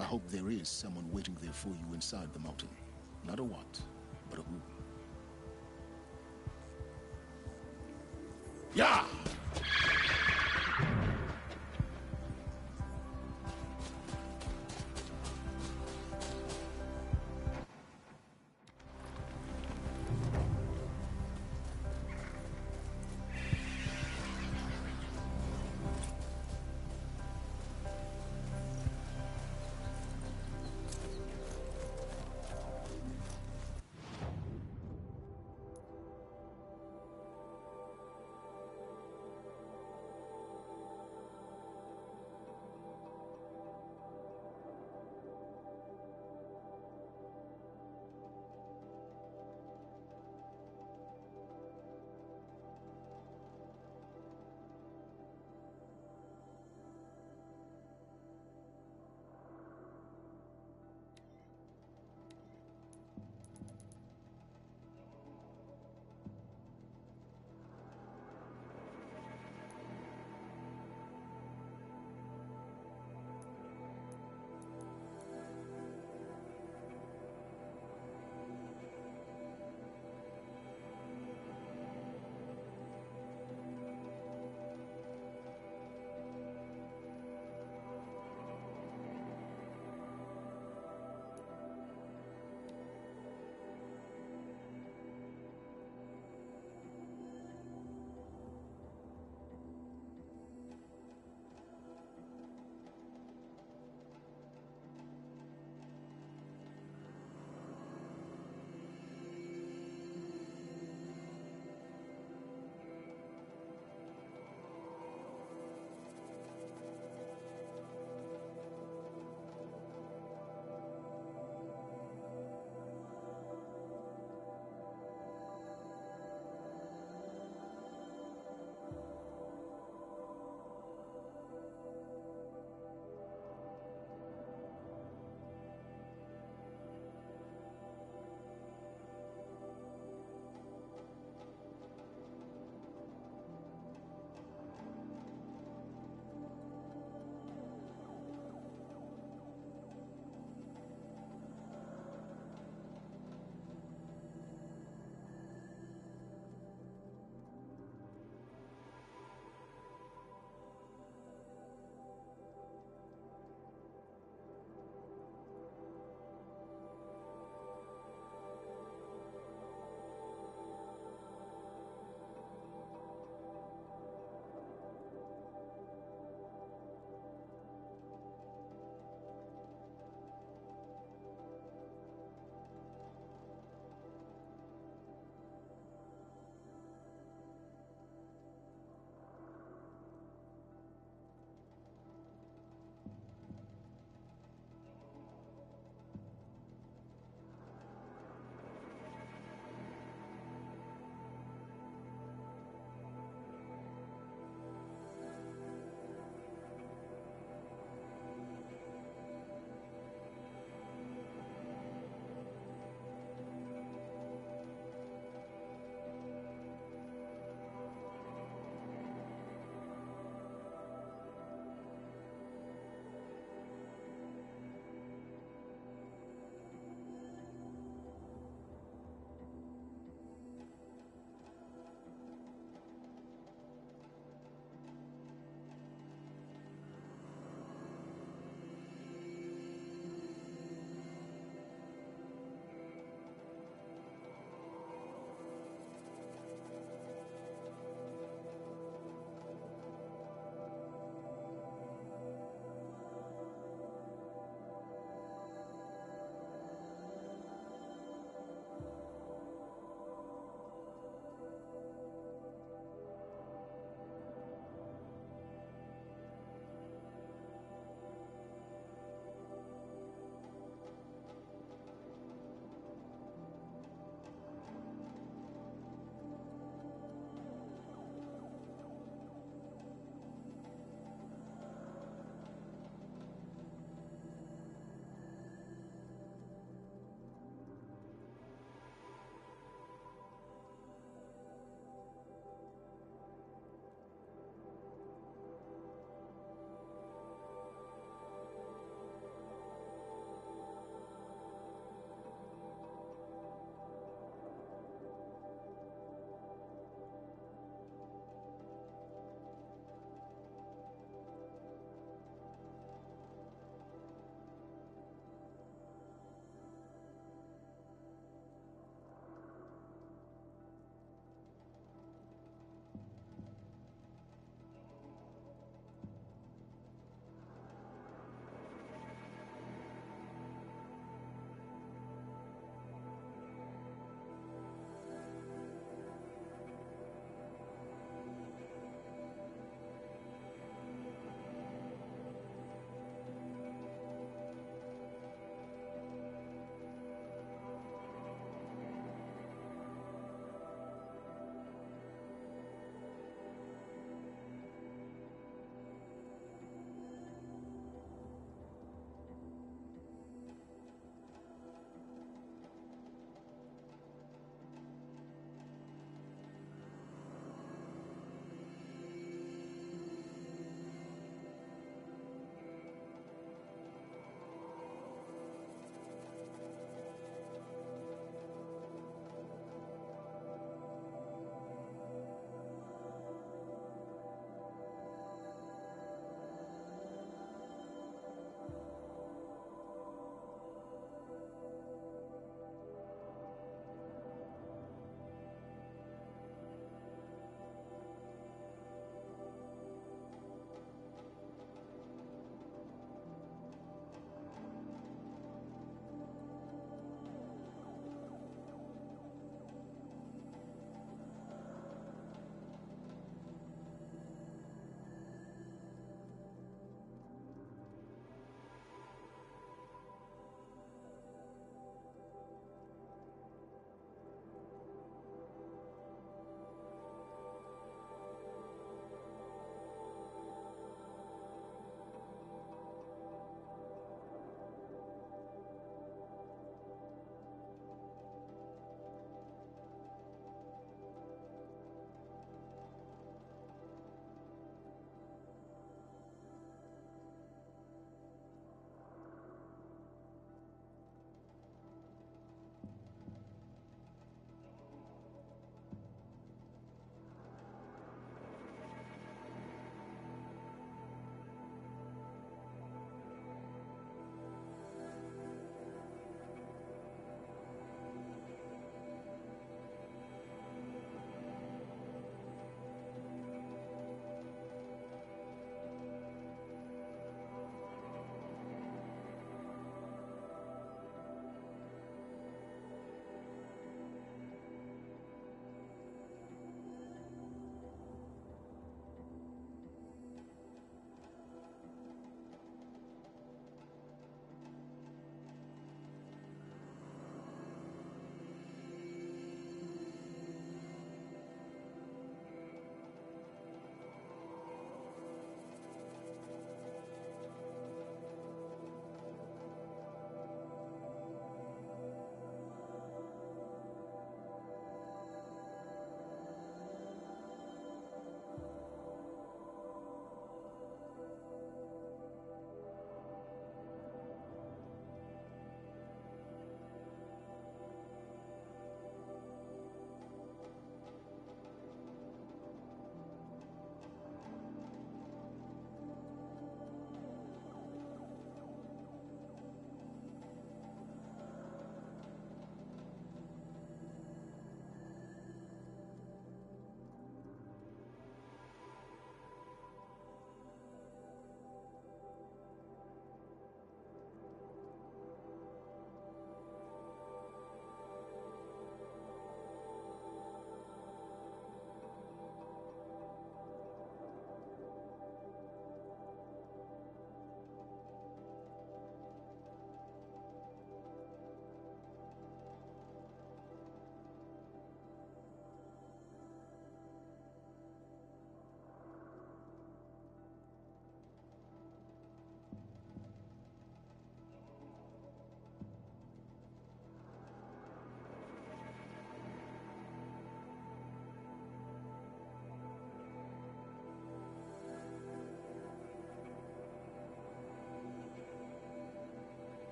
I hope there is someone waiting there for you inside the mountain. Not a what, but a who.